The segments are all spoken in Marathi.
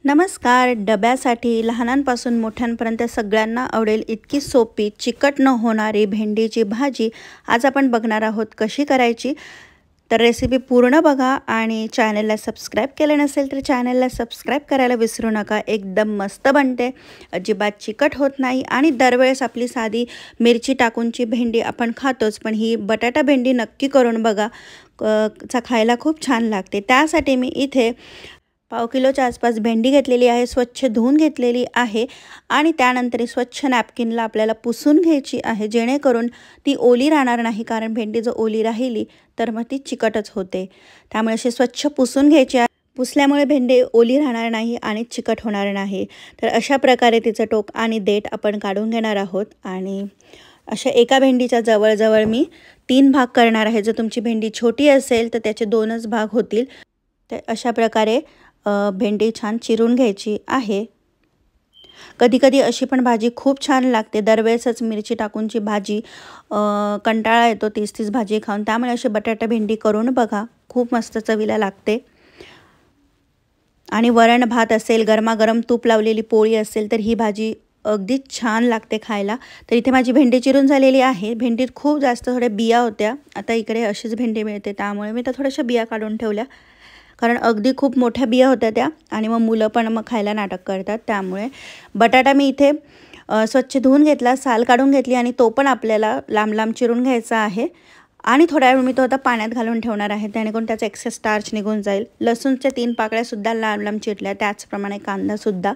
नमस्कार. डब्यासाठी लहानांपासून मोठ्यांपर्यंत सगळ्यांना आवडेल इतकी सोपी चिकट न होणारी भेंडीची भाजी आज आपण बघणार आहोत कशी करायची. तर रेसिपी पूर्ण बघा आणि चॅनलला सबस्क्राईब केलं नसेल तर चॅनलला सबस्क्राईब करायला विसरू नका. एकदम मस्त बनते, अजिबात चिकट होत नाही आणि दरवेळेस आपली साधी मिरची टाकूनची भेंडी आपण खातोच, पण ही बटाटा भेंडी नक्की करून बघा. खायला खूप छान लागते. त्यासाठी मी इथे पाव किलोच्या आसपास भेंडी घेतलेली आहे, स्वच्छ धुवून घेतलेली आहे आणि त्यानंतर स्वच्छ नॅपकिनला आपल्याला पुसून घ्यायची आहे, जेणेकरून ती ओली राहणार नाही. कारण भेंडी जर ओली राहिली तर मग ती चिकटच होते. त्यामुळे असे स्वच्छ पुसून घ्यायची आहे. पुसल्यामुळे भेंडी ओली राहणार नाही आणि चिकट होणार नाही. तर अशा प्रकारे तिचं टोक आणि देठ आपण काढून घेणार आहोत. आणि अशा एका भेंडीच्या जवळजवळ मी 3 भाग करणार आहे. जर तुमची भेंडी छोटी असेल तर त्याचे 2च भाग होतील. तर अशा प्रकारे भेंडी छान चिरून घ्यायची आहे. कधीकधी अशी पण भाजी खूप छान लागते. दरवेळेसच मिरची टाकूनची भाजी कंटाळा येतो 30 भाजी खाऊन. त्यामुळे अशी बटाटा भेंडी करून बघा, खूप मस्त चवीला लागते. आणि वरण भात असेल, गरमागरम तूप लावलेली पोळी असेल तर ही भाजी अगदी छान लागते खायला. तर इथे माझी भेंडी चिरून झालेली आहे. भेंडीत खूप जास्त थोड्या बिया होत्या. आता इकडे अशीच भेंडी मिळते, त्यामुळे मी तर थोड्याशा बिया काढून ठेवल्या. कारण अगदी खूप मोठ्या बिया होत्या त्या आणि मग मुलं पण मग खायला नाटक करतात. त्यामुळे बटाटा मी इथे स्वच्छ धुवून घेतला, साल काढून घेतली आणि तो पण आपल्याला लांब लांब चिरून घ्यायचा आहे. आणि थोड्या वेळ मी तो आता पाण्यात घालून ठेवणार आहे, जेणेकरून त्याचा एक्सेस स्टार्च निघून जाईल. लसूणच्या 3 पाकळ्यासुद्धा लांब लांब चिरल्या, त्याचप्रमाणे कांदासुद्धा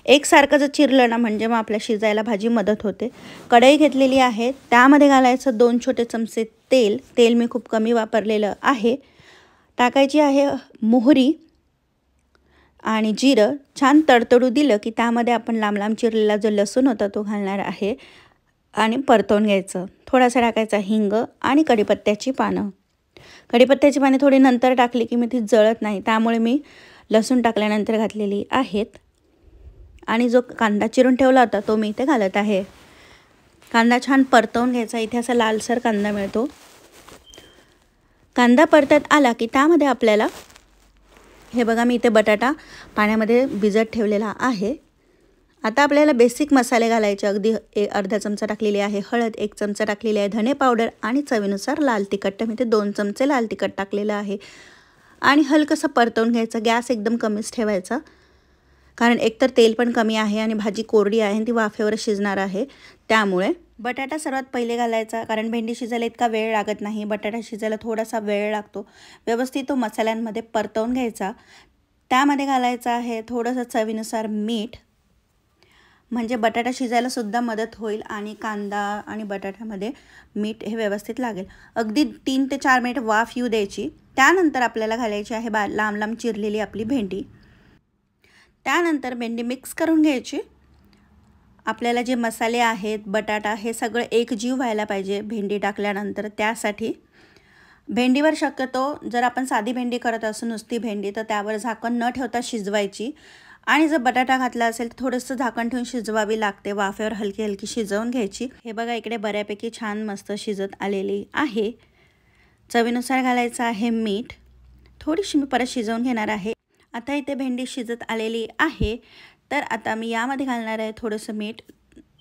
एकसारखं जर चिरलं ना म्हणजे मग आपल्या शिजायला भाजी मदत होते. कढई घेतलेली आहे, त्यामध्ये घालायचं 2 छोटे चमचे तेल. तेल मी खूप कमी वापरलेलं आहे. टाकायची आहे मोहरी आणि जिरं. छान तडतडू दिलं की त्यामध्ये आपण लांब लांब चिरलेला जो लसूण होता तो घालणार आहे आणि परतवून घ्यायचं. थोडासा टाकायचा हिंग आणि कढीपत्त्याची पानं. कढीपत्त्याची पाने थोडी नंतर टाकली की मी ती जळत नाही, त्यामुळे मी लसूण टाकल्यानंतर घातलेली आहेत. आणि जो कांदा चिरून ठेवला होता तो मी इथे घालत आहे. कांदा छान परतवून घ्यायचा. इथे असा लालसर कांदा मिळतो. कांदा परतत आला की त्यामध्ये आपल्याला हे बघा, मी इथे बटाटा पाण्यामध्ये भिजत ठेवलेला आहे. आता आपल्याला बेसिक मसाले घालायचे. अगदी अर्धा चमचा टाकलेली आहे हळद, 1 चमचा टाकलेली आहे धने पावडर आणि चवीनुसार लाल तिखट. मी ते 2 चमचे लाल तिखट टाकलेलं आहे. आणि हलकंसं परतवून घ्यायचं. गॅस एकदम कमीच ठेवायचा, कारण एकतर तेल पण कमी आहे आणि भाजी कोरडी आहे आणि ती वाफेवर शिजणार आहे. त्यामुळे बटाटा सर्वात पहिले घालायचा, कारण भेंडी शिजायला इतका वेळ लागत नाही. बटाटा शिजायला थोडासा वेळ लागतो. व्यवस्थित तो मसाल्यांमध्ये परतवून घ्यायचा. त्यामध्ये घालायचं आहे थोडंसं चवीनुसार मीठ, म्हणजे बटाटा शिजायला सुद्धा मदत होईल आणि कांदा आणि बटाट्यामध्ये मीठ हे व्यवस्थित लागेल. अगदी 3 ते 4 मिनिट वाफ येऊ द्यायची. त्यानंतर आपल्याला घालायची आहे लांब लांब चिरलेली आपली भेंडी. त्यानंतर भेंडी मिक्स करून घ्यायची. आपल्याला जे मसाले आहेत, बटाटा, हे सगळं एकजीव व्हायला पाहिजे भेंडी टाकल्यानंतर. त्यासाठी भेंडीवर शक्यतो जर आपण साधी भेंडी करत असू, नुसती भेंडी, तर त्यावर झाकण न ठेवता शिजवायची. आणि जर बटाटा घातला असेल तर थोडंसं झाकण ठेवून शिजवावी लागते. वाफेवर हलकी हलकी शिजवून घ्यायची. हे बघा, इकडे बऱ्यापैकी छान मस्त शिजत आलेली आहे. चवीनुसार घालायचं आहे मीठ. थोडीशी मी परत शिजवून घेणार आहे. आता इथे भेंडी शिजत आलेली आहे. तर आता मी यामध्ये घालणार आहे थोडंसं मीठ.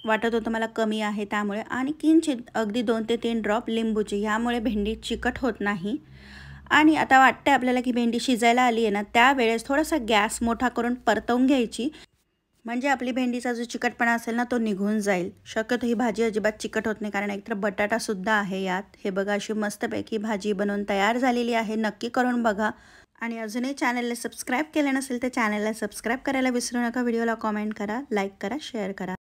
वाटत होतं मला कमी आहे त्यामुळे. आणि किंचित अगदी 2 ते 3 ड्रॉप लिंबूची. यामुळे भेंडी चिकट होत नाही. आणि आता वाटतं आपल्याला की भेंडी शिजायला आली आहे ना, त्यावेळेस थोडासा गॅस मोठा करून परतवून घ्यायची, म्हणजे आपली भेंडीचा जो चिकटपणा असेल ना तो निघून जाईल. शक्यतो ही भाजी अजिबात चिकट होत नाही, कारण एकतर बटाटासुद्धा आहे यात. हे बघा, अशी मस्तपैकी भाजी बनवून तयार झालेली आहे. नक्की करून बघा. आणि अजूनही चॅनलला सबस्क्राईब केलं नसेल तर चॅनलला सबस्क्राईब करायला विसरू नका. व्हिडिओला कॉमेंट करा, लाईक करा, शेअर करा.